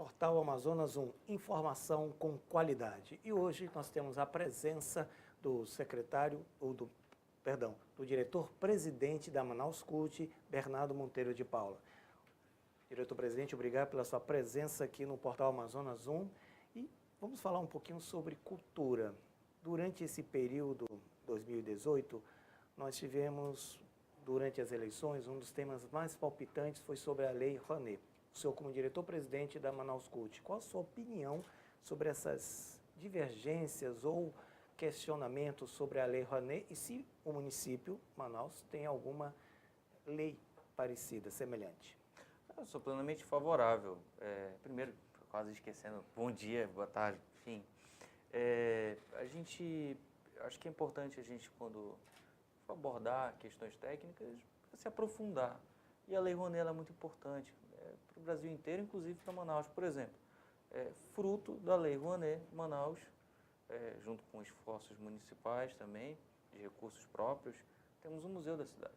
Portal Amazonas 1, informação com qualidade. E hoje nós temos a presença do do diretor-presidente da Manaus Cult, Bernardo Monteiro de Paula. Diretor-presidente, obrigado pela sua presença aqui no Portal Amazonas 1. E vamos falar um pouquinho sobre cultura. Durante esse período 2018, nós tivemos, durante as eleições, um dos temas mais palpitantes foi sobre a Lei Rouanet. O senhor, como diretor-presidente da Manaus Cult, qual a sua opinião sobre essas divergências ou questionamentos sobre a Lei Rouanet e se o município, Manaus, tem alguma lei parecida, semelhante? Eu sou plenamente favorável. Primeiro, quase esquecendo, bom dia, boa tarde, enfim. Acho que é importante a gente, quando for abordar questões técnicas, se aprofundar. E a Lei Rouanet ela é muito importante para o Brasil inteiro, inclusive para Manaus. Por exemplo, fruto da Lei Rouanet, Manaus, junto com esforços municipais também, de recursos próprios, temos o Museu da Cidade.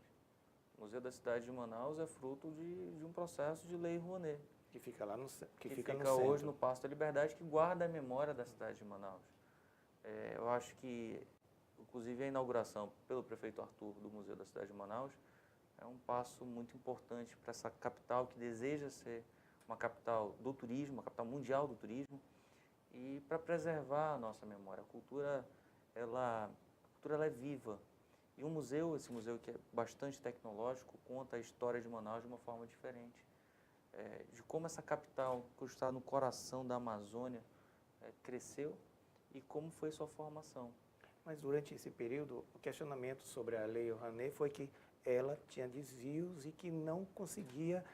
O Museu da Cidade de Manaus é fruto de um processo de Lei Rouanet. Que fica lá no que fica fica no hoje centro. no Paço da Liberdade, que guarda a memória da cidade de Manaus. Eu acho que, inclusive, a inauguração pelo prefeito Arthur do Museu da Cidade de Manaus é um passo muito importante para essa capital que deseja ser uma capital do turismo, uma capital mundial do turismo, e para preservar a nossa memória. A cultura ela é viva. E o museu, esse museu que é bastante tecnológico, conta a história de Manaus de uma forma diferente. De como essa capital, que está no coração da Amazônia, cresceu e como foi sua formação. Mas durante esse período, o questionamento sobre a Lei Rouanet foi que ela tinha desvios e que não conseguia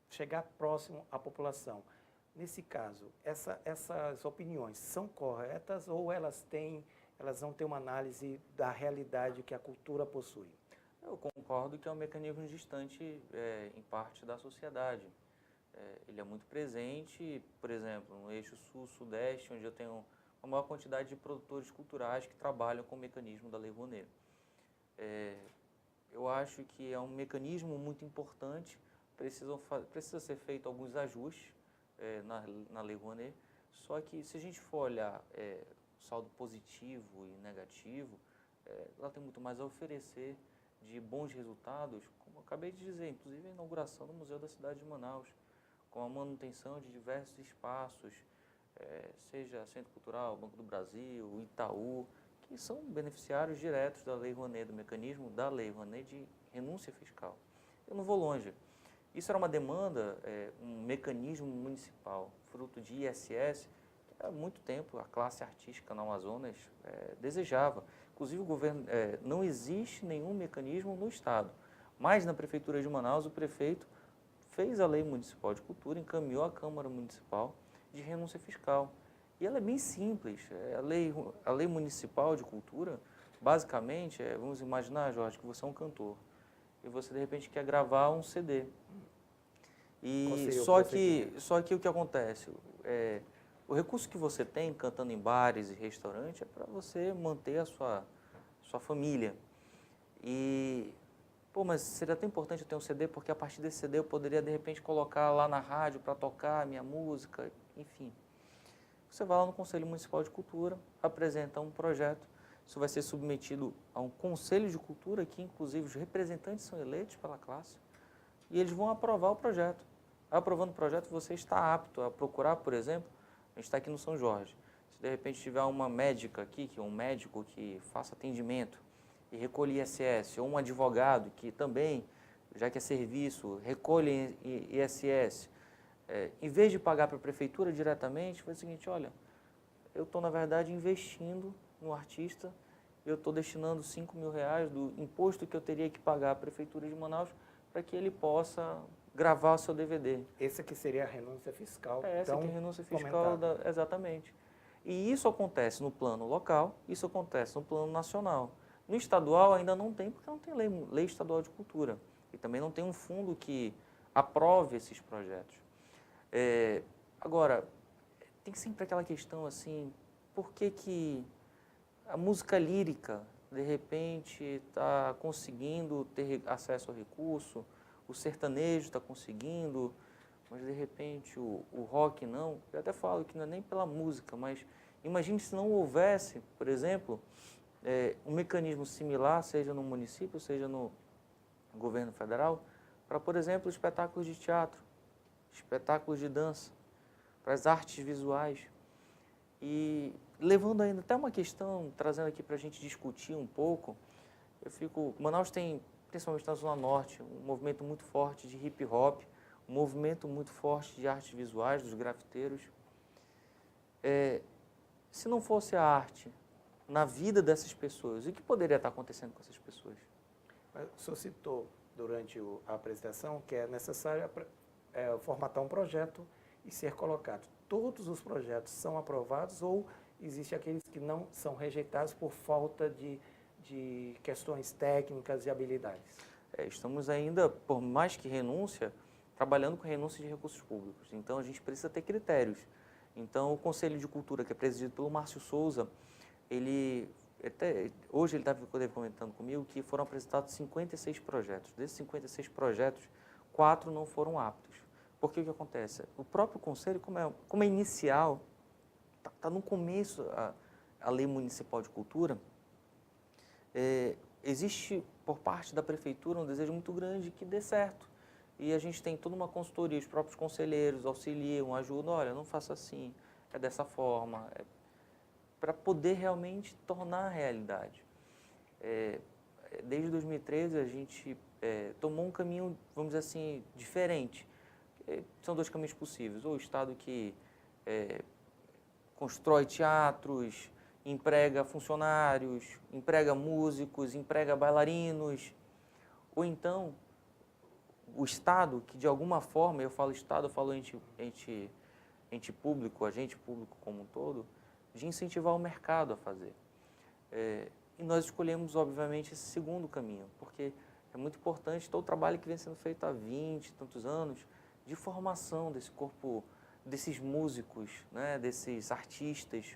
chegar próximo à população. Nesse caso, essas opiniões são corretas ou elas vão ter uma análise da realidade que a cultura possui? Eu concordo que é um mecanismo distante, em parte, da sociedade. Ele é muito presente, por exemplo, no eixo sul-sudeste, onde eu tenho uma maior quantidade de produtores culturais que trabalham com o mecanismo da Lei Rouanet. Eu acho que é um mecanismo muito importante, precisa ser feito alguns ajustes na Lei Rouanet, só que se a gente for olhar saldo positivo e negativo, ela tem muito mais a oferecer de bons resultados, como eu acabei de dizer, inclusive a inauguração do Museu da Cidade de Manaus, com a manutenção de diversos espaços, seja Centro Cultural, Banco do Brasil, Itaú, que são beneficiários diretos da Lei Rouanet, do mecanismo da Lei Rouanet de renúncia fiscal. Eu não vou longe. Isso era uma demanda, um mecanismo municipal, fruto de ISS, que há muito tempo a classe artística no Amazonas desejava. Inclusive, o governo, não existe nenhum mecanismo no Estado, mas na Prefeitura de Manaus, o prefeito fez a Lei Municipal de Cultura, encaminhou à Câmara Municipal de renúncia fiscal. E ela é bem simples. A lei Municipal de Cultura, basicamente, vamos imaginar, Jorge, que você é um cantor e você, de repente, quer gravar um CD. E só que o que acontece? O recurso que você tem cantando em bares e restaurantes é para você manter a sua família. Mas seria tão importante eu ter um CD, porque a partir desse CD eu poderia, de repente, colocar lá na rádio para tocar a minha música, enfim. Você vai lá no Conselho Municipal de Cultura, apresenta um projeto, isso vai ser submetido a um Conselho de Cultura, que inclusive os representantes são eleitos pela classe, e eles vão aprovar o projeto. Aprovando o projeto, você está apto a procurar, por exemplo, a gente está aqui no São Jorge, se de repente tiver uma médica aqui, que é um médico que faça atendimento e recolhe ISS, ou um advogado que também, já que é serviço, recolhe ISS, em vez de pagar para a prefeitura diretamente, foi o seguinte, olha, eu estou, na verdade, investindo no artista, eu estou destinando R$5.000 do imposto que eu teria que pagar à Prefeitura de Manaus para que ele possa gravar o seu DVD. Essa que seria a renúncia fiscal. Essa que é a renúncia fiscal, exatamente. E isso acontece no plano local, isso acontece no plano nacional. No estadual ainda não tem, porque não tem lei estadual de cultura. E também não tem um fundo que aprove esses projetos. Agora, tem sempre aquela questão assim, por que a música lírica, de repente, está conseguindo ter acesso ao recurso, o sertanejo está conseguindo, mas de repente o rock não. Eu até falo que não é nem pela música, mas imagine se não houvesse, por exemplo, um mecanismo similar, seja no município, seja no governo federal, para, por exemplo, espetáculos de teatro, espetáculos de dança, para as artes visuais. E levando ainda até uma questão, trazendo aqui para a gente discutir um pouco, Manaus tem, principalmente na Zona Norte, um movimento muito forte de hip hop, um movimento muito forte de artes visuais, dos grafiteiros. Se não fosse a arte na vida dessas pessoas, o que poderia estar acontecendo com essas pessoas? O senhor citou durante a apresentação que é necessário formatar um projeto e ser colocado. Todos os projetos são aprovados ou existem aqueles que não são rejeitados por falta de questões técnicas e habilidades? Estamos ainda, por mais que renúncia, trabalhando com renúncia de recursos públicos. Então, a gente precisa ter critérios. Então, o Conselho de Cultura, que é presidido pelo Márcio Souza, hoje ele estava comentando comigo que foram apresentados 56 projetos. Desses 56 projetos, 4 não foram aptos. Porque o que acontece? O próprio Conselho, como é inicial, está no começo a Lei Municipal de Cultura, existe por parte da Prefeitura um desejo muito grande que dê certo. E a gente tem toda uma consultoria, os próprios conselheiros auxiliam, ajudam, olha, não faça assim, é dessa forma, para poder realmente tornar a realidade. Desde 2013 a gente tomou um caminho, vamos dizer assim, diferente. São 2 caminhos possíveis, ou o Estado que constrói teatros, emprega funcionários, emprega músicos, emprega bailarinos, ou então o Estado que de alguma forma, eu falo Estado, eu falo ente público, agente público como um todo, de incentivar o mercado a fazer. E nós escolhemos, obviamente, esse segundo caminho, porque é muito importante todo o trabalho que vem sendo feito há 20 e tantos anos de formação desse corpo, desses músicos, né, desses artistas.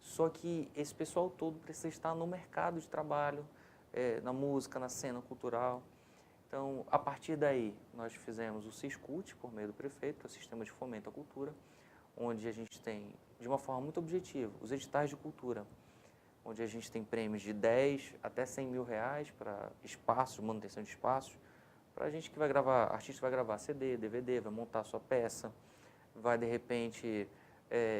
Só que esse pessoal todo precisa estar no mercado de trabalho, na música, na cena cultural. Então, a partir daí, nós fizemos o Siscult, por meio do prefeito, que é o Sistema de Fomento à Cultura, onde a gente tem, de uma forma muito objetiva, os editais de cultura, onde a gente tem prêmios de 10 até 100 mil reais para espaços, manutenção de espaços, para a gente que vai gravar, artista vai gravar CD, DVD, vai montar sua peça, vai, de repente,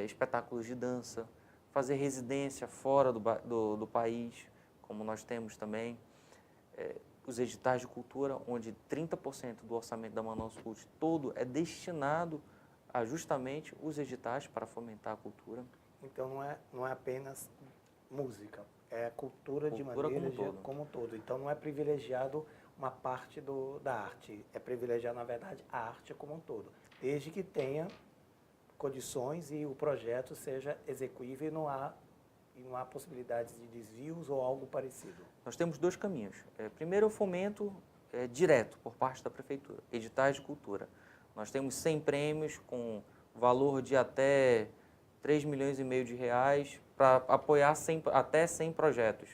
espetáculos de dança, fazer residência fora do país, como nós temos também. Os editais de cultura, onde 30% do orçamento da Manaus Cult todo é destinado a justamente os editais para fomentar a cultura. Então não é apenas música, é a cultura de maneira como um todo. Então não é privilegiado uma parte da arte, é privilegiado, na verdade, a arte como um todo, desde que tenha condições e o projeto seja execuível e não há possibilidades de desvios ou algo parecido. Nós temos 2 caminhos. Primeiro, o fomento direto por parte da Prefeitura, editais de cultura. Nós temos 100 prêmios com valor de até 3,5 milhões de reais para apoiar até 100 projetos.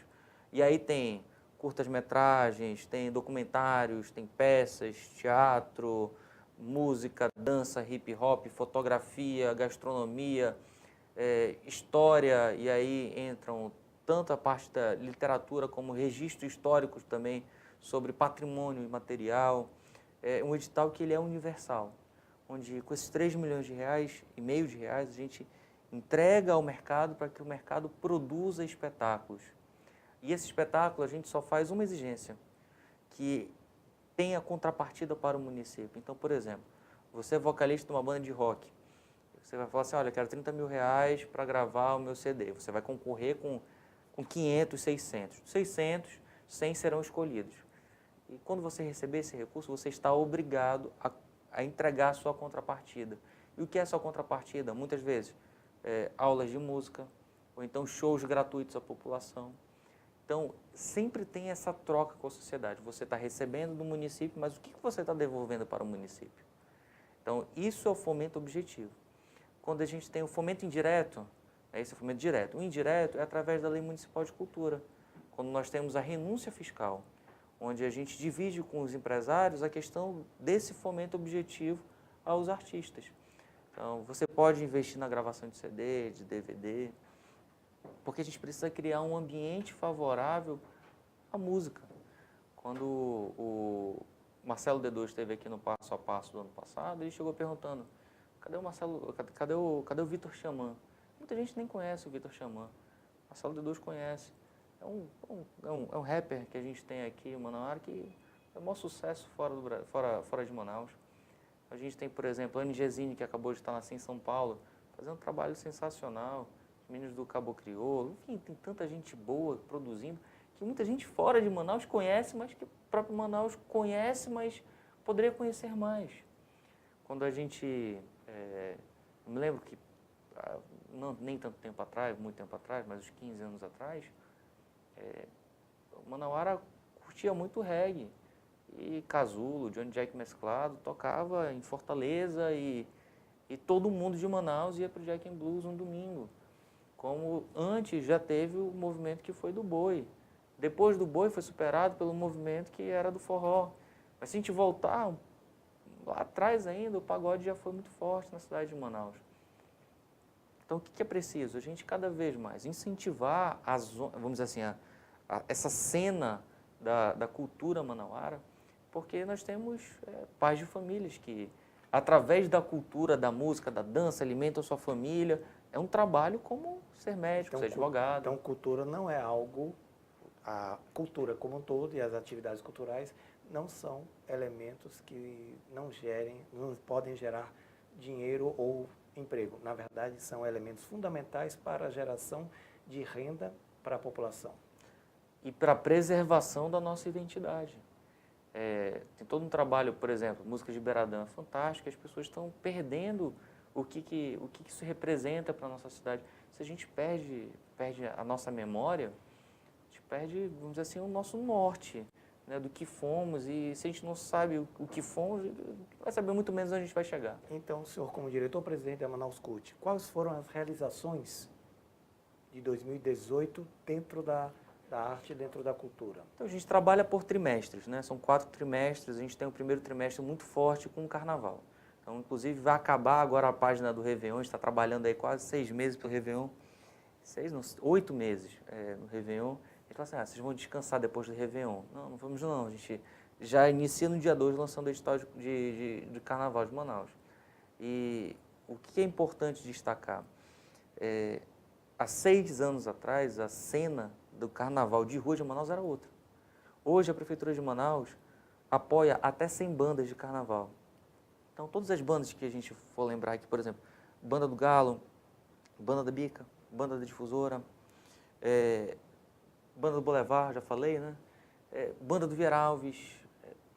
E aí tem curtas-metragens, tem documentários, tem peças, teatro, música, dança, hip-hop, fotografia, gastronomia, história, e aí entram tanto a parte da literatura como registros históricos também sobre patrimônio imaterial. É um edital que ele é universal, onde com esses 3,5 milhões de reais a gente entrega ao mercado para que o mercado produza espetáculos. E esse espetáculo a gente só faz uma exigência, que tenha contrapartida para o município. Então, por exemplo, você é vocalista de uma banda de rock, você vai falar assim, olha, eu quero 30 mil reais para gravar o meu CD. Você vai concorrer com 500, 600. 600, 100 serão escolhidos. E quando você receber esse recurso, você está obrigado a entregar a sua contrapartida. E o que é a sua contrapartida? Muitas vezes, aulas de música, ou então shows gratuitos à população. Então, sempre tem essa troca com a sociedade. Você está recebendo do município, mas o que você está devolvendo para o município? Então, isso é o fomento objetivo. Quando a gente tem o fomento indireto, esse é o fomento direto. O indireto é através da Lei Municipal de Cultura, quando nós temos a renúncia fiscal, onde a gente divide com os empresários a questão desse fomento objetivo aos artistas. Então, você pode investir na gravação de CD, de DVD, porque a gente precisa criar um ambiente favorável à música. Quando o Marcelo D2 esteve aqui no Passo a Passo do ano passado, ele chegou perguntando, cadê o Marcelo, cadê o Vitor Xamã? Muita gente nem conhece o Vitor Xamã. Marcelo D2 conhece. É um rapper que a gente tem aqui em Manauara que é o maior sucesso fora de Manaus. A gente tem, por exemplo, a Anne Gesine, que acabou de estar nascendo em São Paulo, fazendo um trabalho sensacional. Os meninos do Cabo Crioulo. Enfim, tem tanta gente boa produzindo, que muita gente fora de Manaus conhece, mas que o próprio Manaus conhece, mas poderia conhecer mais. Quando a gente... eu me lembro que, nem tanto tempo atrás, muito tempo atrás, mas uns 15 anos atrás, Manauara curtia muito reggae. E Casulo, Johnny Jack Mesclado, tocava em Fortaleza e todo mundo de Manaus ia para o Jack and Blues um domingo. Como antes já teve o movimento que foi do boi. Depois do boi foi superado pelo movimento que era do forró. Mas se a gente voltar lá atrás ainda, o pagode já foi muito forte na cidade de Manaus. Então o que é preciso? A gente cada vez mais incentivar, vamos dizer assim, essa cena da cultura manauara, porque nós temos pais de famílias que, através da cultura, da música, da dança, alimentam a sua família. É um trabalho como ser médico, ser advogado. Então, cultura não é algo... A cultura como um todo e as atividades culturais não são elementos que não podem gerar dinheiro ou emprego. Na verdade, são elementos fundamentais para a geração de renda para a população. E para a preservação da nossa identidade. Tem todo um trabalho, por exemplo, música de Beradã, fantástico, as pessoas estão perdendo o que isso representa para a nossa cidade. Se a gente perde a nossa memória, a gente perde, vamos dizer assim, o nosso norte, né, do que fomos, e se a gente não sabe o que fomos, vai saber muito menos onde a gente vai chegar. Então, o senhor, como diretor-presidente da Manaus Cult, quais foram as realizações de 2018 dentro da arte, dentro da cultura? Então, a gente trabalha por trimestres, né? São 4 trimestres, a gente tem um primeiro trimestre muito forte com o Carnaval. Então, inclusive, vai acabar agora a página do Réveillon, a gente está trabalhando aí quase 6 meses para o Réveillon, 8 meses no Réveillon. A gente fala assim, vocês vão descansar depois do Réveillon. Não vamos não, a gente já inicia no dia 2 lançando o edital de Carnaval de Manaus. E o que é importante destacar? Há 6 anos atrás, a cena do Carnaval de rua de Manaus era outra. Hoje, a Prefeitura de Manaus apoia até 100 bandas de Carnaval. Então, todas as bandas que a gente for lembrar aqui, por exemplo, Banda do Galo, Banda da Bica, Banda da Difusora, Banda do Boulevard, já falei, né? Banda do Vieralves,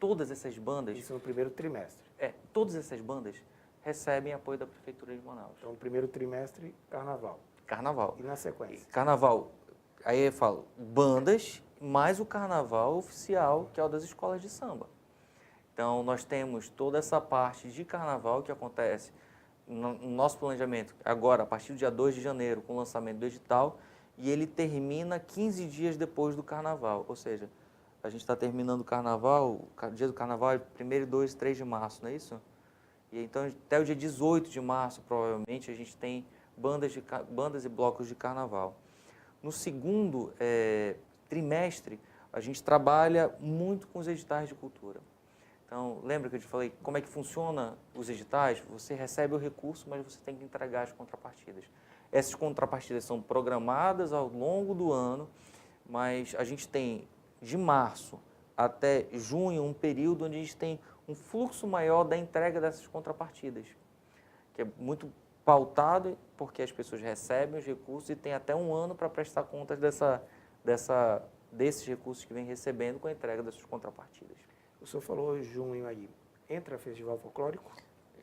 todas essas bandas... Isso no primeiro trimestre. Todas essas bandas recebem apoio da Prefeitura de Manaus. Então, no primeiro trimestre, Carnaval. Carnaval. E na sequência? Carnaval, aí eu falo, bandas, mais o Carnaval oficial, que é o das escolas de samba. Então, nós temos toda essa parte de Carnaval que acontece no nosso planejamento, agora, a partir do dia 2 de janeiro, com o lançamento do edital, e ele termina 15 dias depois do Carnaval. Ou seja, a gente está terminando o Carnaval, o dia do Carnaval é 1º, 2 e 3 de março, não é isso? E então, até o dia 18 de março, provavelmente, a gente tem bandas e blocos de Carnaval. No segundo trimestre, a gente trabalha muito com os editais de cultura. Então, lembra que eu te falei como é que funciona os editais? Você recebe o recurso, mas você tem que entregar as contrapartidas. Essas contrapartidas são programadas ao longo do ano, mas a gente tem de março até junho um período onde a gente tem um fluxo maior da entrega dessas contrapartidas, que é muito pautado porque as pessoas recebem os recursos e tem até um ano para prestar contas desses recursos que vem recebendo com a entrega dessas contrapartidas. O senhor falou junho aí. Entra Festival Folclórico?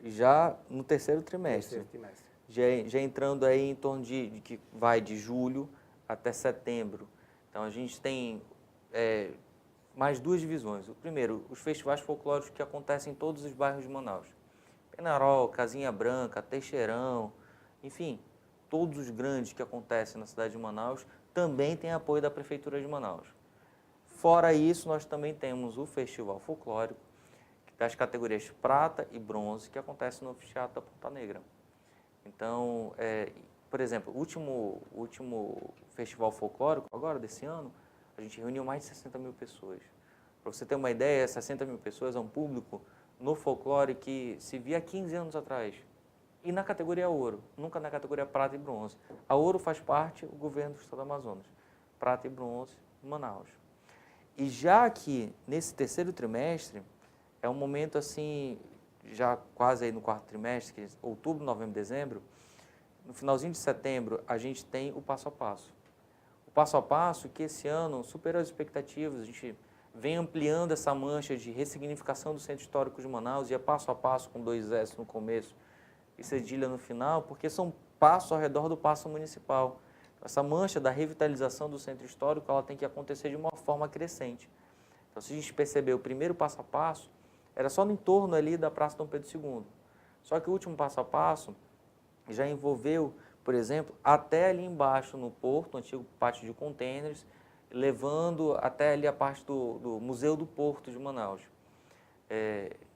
Já no terceiro trimestre. Terceiro trimestre. Já entrando aí em torno de que vai de julho até setembro. Então, a gente tem mais 2 divisões. O primeiro, os festivais folclóricos que acontecem em todos os bairros de Manaus. Penarol, Casinha Branca, Teixeirão, enfim, todos os grandes que acontecem na cidade de Manaus também têm apoio da Prefeitura de Manaus. Fora isso, nós também temos o Festival Folclórico, que das categorias prata e bronze que acontece no Anfiteatro da Ponta Negra. Então, por exemplo, o último festival folclórico, agora desse ano, a gente reuniu mais de 60 mil pessoas. Para você ter uma ideia, 60 mil pessoas é um público no folclore que se via há 15 anos atrás. E na categoria ouro, nunca na categoria prata e bronze. A ouro faz parte do governo do estado do Amazonas. Prata e bronze, Manaus. E já que nesse terceiro trimestre, é um momento assim, já quase aí no quarto trimestre, que é outubro, novembro, dezembro, no finalzinho de setembro, a gente tem o passo a passo. O passo a passo que esse ano superou as expectativas, a gente vem ampliando essa mancha de ressignificação do Centro Histórico de Manaus, e é passo a passo com 2 S no começo e cedilha no final, porque são passos ao redor do passo municipal. Essa mancha da revitalização do Centro Histórico, ela tem que acontecer de uma forma crescente. Então, se a gente perceber, o primeiro passo a passo era só no entorno ali da Praça Dom Pedro II. Só que o último passo a passo já envolveu, por exemplo, até ali embaixo no porto, antigo pátio de contêineres, levando até ali a parte do Museu do Porto de Manaus.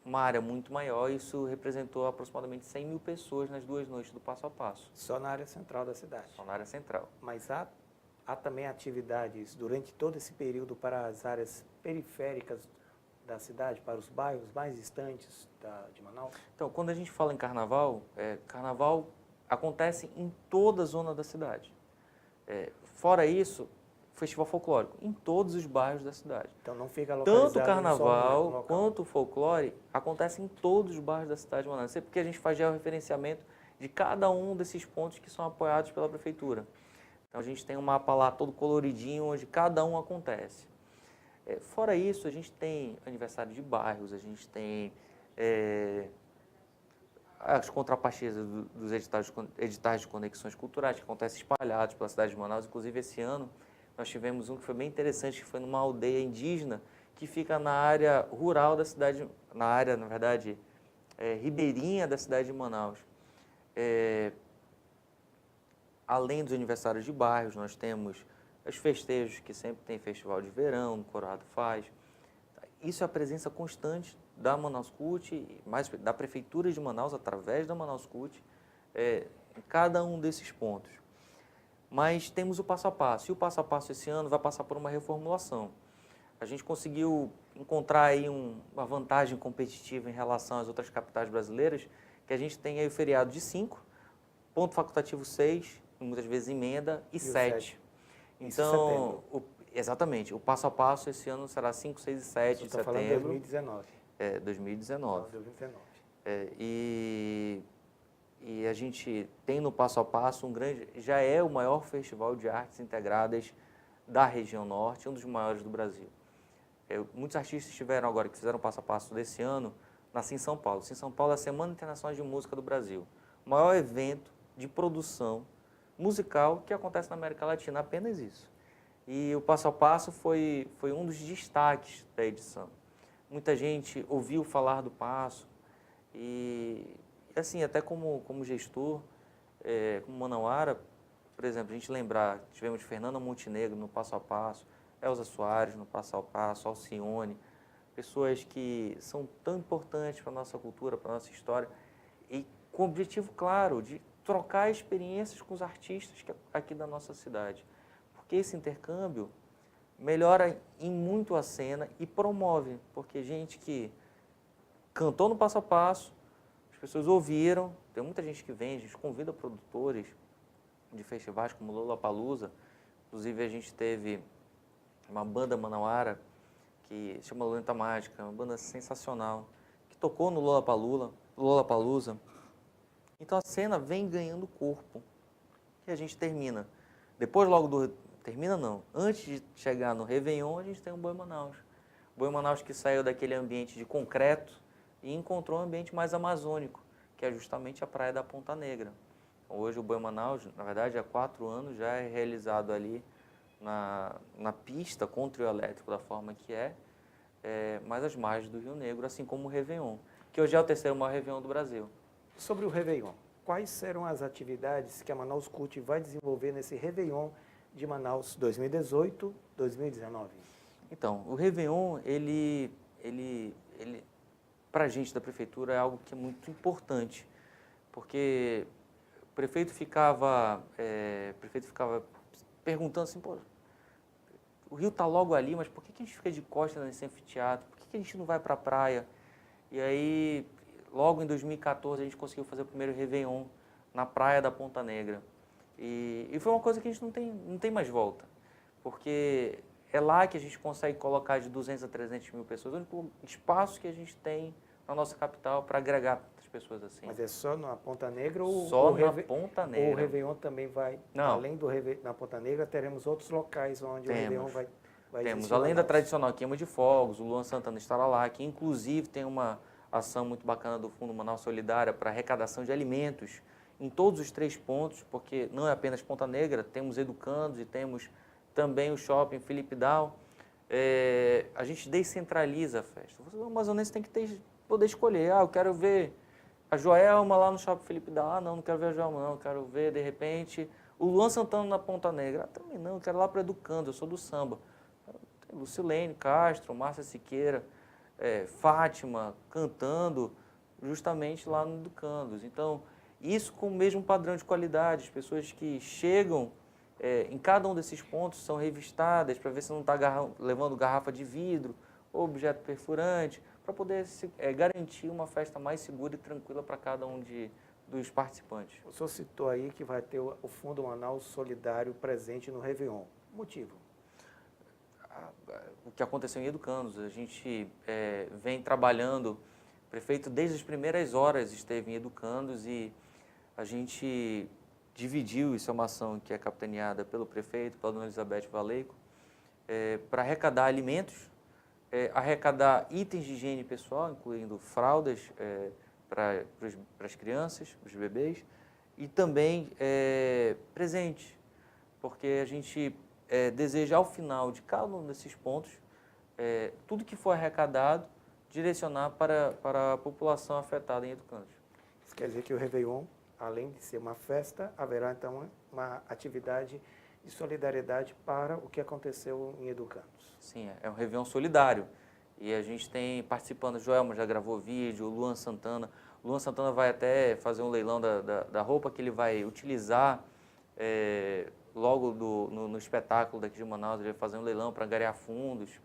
Uma área muito maior, isso representou aproximadamente 100 mil pessoas nas 2 noites do passo a passo. Só na área central da cidade. Só na área central. Mas há também atividades durante todo esse período para as áreas periféricas da cidade, para os bairros mais distantes de Manaus? Então, quando a gente fala em carnaval, carnaval acontece em toda a zona da cidade. Fora isso, festival folclórico, em todos os bairros da cidade. Então não fica localizado Tanto o carnaval local. quanto o folclore acontece em todos os bairros da cidade de Manaus. Porque a gente faz o referenciamento de cada um desses pontos que são apoiados pela prefeitura. Então a gente tem um mapa lá todo coloridinho, onde cada um acontece. Fora isso, a gente tem aniversário de bairros, a gente tem as contrapartidas dos editais de conexões culturais, que acontecem espalhados pela cidade de Manaus. Inclusive, esse ano, nós tivemos um que foi bem interessante, que foi numa aldeia indígena, que fica na área rural da cidade, na área, na verdade, ribeirinha da cidade de Manaus. Além dos aniversários de bairros, nós temos os festejos, que sempre tem festival de verão, o Coroado faz. Isso é a presença constante da Manaus Cult, mais da Prefeitura de Manaus, através da Manaus Cult, em cada um desses pontos. Mas temos o passo a passo, e o passo a passo esse ano vai passar por uma reformulação. A gente conseguiu encontrar aí uma vantagem competitiva em relação às outras capitais brasileiras, que a gente tem aí o feriado de 5, ponto facultativo 6, muitas vezes emenda, e 7. Então, exatamente, o passo a passo esse ano será 5, 6 e 7 de setembro. Falando de 2019. 2019. 2019. E a gente tem no passo a passo já é o maior festival de artes integradas da região norte, um dos maiores do Brasil. Muitos artistas estiveram agora, que fizeram o passo a passo desse ano, na Sim São Paulo. Sim São Paulo é a Semana Internacional de Música do Brasil. O maior evento de produção musical que acontece na América Latina, apenas isso. E o passo a passo foi um dos destaques da edição. Muita gente ouviu falar do passo e assim, até como gestor, como manauara, por exemplo, a gente lembrar, tivemos Fernanda Montenegro no passo a passo, Elza Soares no passo a passo, Alcione, pessoas que são tão importantes para a nossa cultura, para a nossa história, e com o objetivo claro de trocar experiências com os artistas aqui da nossa cidade. Porque esse intercâmbio melhora em muito a cena e promove, porque gente que cantou no passo a passo, as pessoas ouviram, tem muita gente que vem, a gente convida produtores de festivais como Lollapalooza, inclusive a gente teve uma banda manauara que se chama Lenta Mágica, uma banda sensacional, que tocou no Lollapalooza. Então a cena vem ganhando corpo e a gente termina. Depois termina não, antes de chegar no Réveillon, a gente tem o Boi Manaus. O Boi Manaus que saiu daquele ambiente de concreto e encontrou um ambiente mais amazônico, que é justamente a Praia da Ponta Negra. Hoje o Boi Manaus, na verdade, há 4 anos já é realizado ali na pista com o trio elétrico da forma que mas às margens do Rio Negro, assim como o Réveillon, que hoje é o terceiro maior Réveillon do Brasil. Sobre o Réveillon, quais serão as atividades que a Manaus Cult vai desenvolver nesse Réveillon de Manaus 2018-2019? Então, o Réveillon, para a gente da prefeitura, é algo que é muito importante, porque o prefeito ficava perguntando assim, pô, o rio está logo ali, mas por que a gente fica de costas nesse anfiteatro? Por que a gente não vai para a praia? E aí, logo em 2014, a gente conseguiu fazer o primeiro Réveillon na praia da Ponta Negra. E foi uma coisa que a gente não tem mais volta, porque é lá que a gente consegue colocar de 200 a 300 mil pessoas, o único espaço que a gente tem na nossa capital para agregar as pessoas assim. Mas é só na Ponta Negra ou Só na Ponta Negra. Ou o Réveillon também vai, Não. além do Réveillon na Ponta Negra, teremos outros locais onde o Réveillon vai Temos, existir além em da Manaus. tradicional queima de fogos, o Luan Santana estará lá, que inclusive tem uma ação muito bacana do Fundo Manaus Solidária para arrecadação de alimentos em todos os 3 pontos, porque não é apenas Ponta Negra, temos educandos e temos também o shopping Felipe Dal. A gente descentraliza a festa. O amazonense tem que poder escolher. Eu quero ver a Joelma lá no shopping Felipe Dal. Não quero ver a Joelma, não. Quero ver, de repente, o Luan Santana na Ponta Negra. Também não, eu quero ir lá para Educando, eu sou do samba. Tem Lucilene Castro, Márcia Siqueira, Fátima cantando justamente lá no Educandos. Então, isso com o mesmo padrão de qualidade. As pessoas que chegam em cada um desses pontos são revistadas para ver se não está levando garrafa de vidro ou objeto perfurante, para poder garantir uma festa mais segura e tranquila para cada um dos participantes. O senhor citou aí que vai ter o Fundo Manaus Solidário presente no Réveillon. Motivo? O que aconteceu em Educandos, a gente vem trabalhando, o prefeito desde as primeiras horas esteve em Educandos e a gente dividiu, isso é uma ação que é capitaneada pelo prefeito, pela dona Elizabeth Valeico, para arrecadar alimentos, arrecadar itens de higiene pessoal, incluindo fraldas para as crianças, para os bebês, e também presentes, porque a gente deseja ao final de cada um desses pontos, tudo que for arrecadado, direcionar para a população afetada em Educandos. Isso quer dizer que o Réveillon, além de ser uma festa, haverá então uma atividade de solidariedade para o que aconteceu em Educandos. Sim, é um Réveillon solidário. E a gente tem participando, o Joelma já gravou vídeo, o Luan Santana. O Luan Santana vai até fazer um leilão da roupa que ele vai utilizar logo no espetáculo daqui de Manaus. Ele vai fazer um leilão para angariar fundos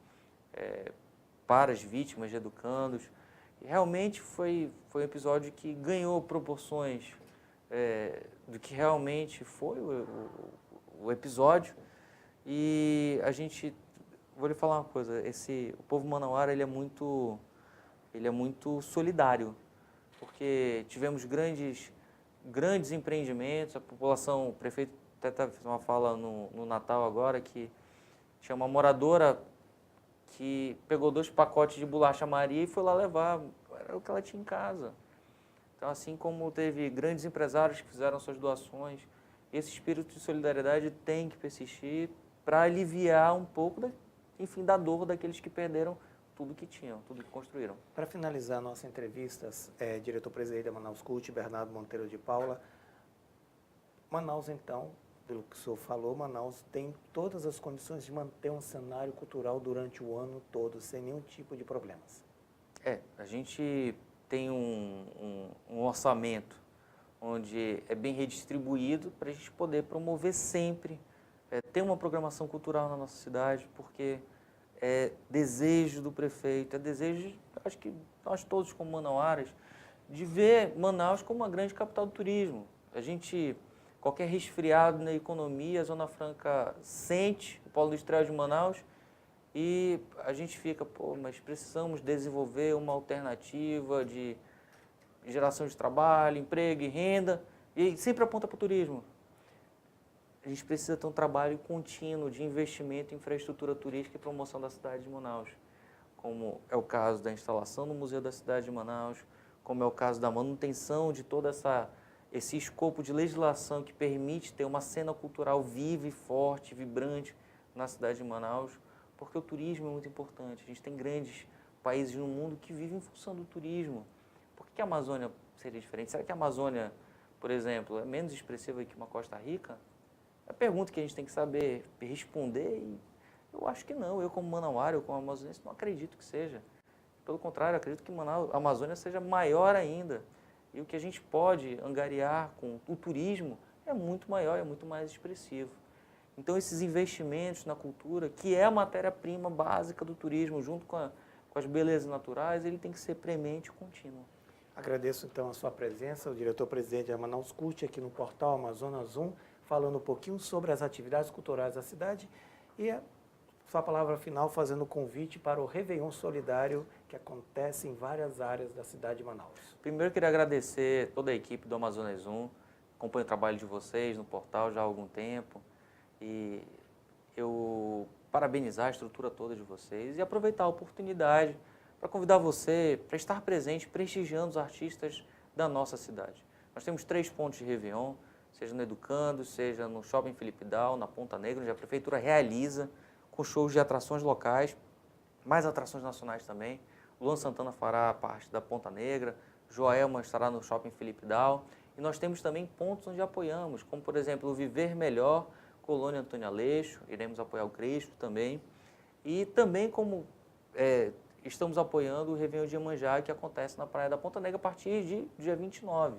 para as vítimas de Educandos. E realmente foi um episódio que ganhou proporções do que realmente foi o episódio. E a gente, vou lhe falar uma coisa, o povo manauara ele é muito solidário, porque tivemos grandes empreendimentos, a população, o prefeito até fez uma fala no Natal agora, que tinha uma moradora que pegou 2 pacotes de bolacha Maria e foi lá levar, era o que ela tinha em casa. Então, assim como teve grandes empresários que fizeram suas doações, esse espírito de solidariedade tem que persistir para aliviar um pouco da dor daqueles que perderam tudo que tinham, tudo que construíram. Para finalizar a nossa entrevista, diretor-presidente da Manaus Cult, Bernardo Monteiro de Paula, Manaus, então, pelo que o senhor falou, Manaus tem todas as condições de manter um cenário cultural durante o ano todo, sem nenhum tipo de problemas. A gente tem um orçamento onde é bem redistribuído para a gente poder promover sempre, ter uma programação cultural na nossa cidade, porque é desejo do prefeito, é desejo, acho que nós todos como manauaras, de ver Manaus como uma grande capital do turismo. Qualquer resfriado na economia, a Zona Franca sente o polo industrial de Manaus e a gente fica, mas precisamos desenvolver uma alternativa de geração de trabalho, emprego e renda, e sempre aponta para o turismo. A gente precisa ter um trabalho contínuo de investimento em infraestrutura turística e promoção da cidade de Manaus, como é o caso da instalação do Museu da Cidade de Manaus, como é o caso da manutenção de todo esse escopo de legislação que permite ter uma cena cultural viva e forte, vibrante na cidade de Manaus, porque o turismo é muito importante. A gente tem grandes países no mundo que vivem em função do turismo. Por que a Amazônia seria diferente? Será que a Amazônia, por exemplo, é menos expressiva que uma Costa Rica? É a pergunta que a gente tem que saber responder e eu acho que não. Eu como manauara, eu como amazonense, não acredito que seja. Pelo contrário, acredito que Manaus, a Amazônia seja maior ainda. E o que a gente pode angariar com o turismo é muito maior, é muito mais expressivo. Então, esses investimentos na cultura, que é a matéria-prima básica do turismo, junto com as belezas naturais, ele tem que ser premente e contínuo. Agradeço, então, a sua presença, o diretor-presidente da Manaus Cult, aqui no portal Amazonas 1, falando um pouquinho sobre as atividades culturais da cidade e a sua palavra final fazendo o convite para o Réveillon Solidário, que acontece em várias áreas da cidade de Manaus. Primeiro, eu queria agradecer toda a equipe do Amazonas 1, acompanho o trabalho de vocês no portal já há algum tempo, e eu parabenizar a estrutura toda de vocês e aproveitar a oportunidade para convidar você para estar presente, prestigiando os artistas da nossa cidade. Nós temos 3 pontos de Réveillon, seja no Educando, seja no Shopping Felipe Dal, na Ponta Negra, onde a Prefeitura realiza com shows de atrações locais, mais atrações nacionais também. Luan Santana fará parte da Ponta Negra, Joelma estará no Shopping Felipe Dal, e nós temos também pontos onde apoiamos, como por exemplo o Viver Melhor, Colônia Antônio Aleixo, iremos apoiar o Crespo também, e também como estamos apoiando o Réveillon de Iemanjá, que acontece na Praia da Ponta Negra a partir de dia 29.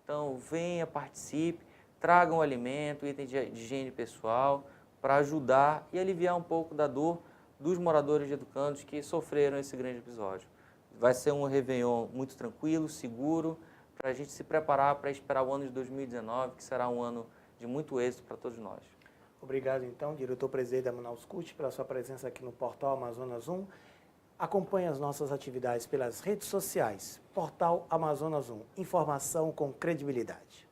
Então, venha, participe, tragam alimento, itens de higiene pessoal, para ajudar e aliviar um pouco da dor dos moradores de Educandos que sofreram esse grande episódio. Vai ser um Réveillon muito tranquilo, seguro, para a gente se preparar para esperar o ano de 2019, que será um ano de muito êxito para todos nós. Obrigado, então, diretor-presidente da Manaus Cult, pela sua presença aqui no portal Amazonas 1. Acompanhe as nossas atividades pelas redes sociais. Portal Amazonas 1. Informação com credibilidade.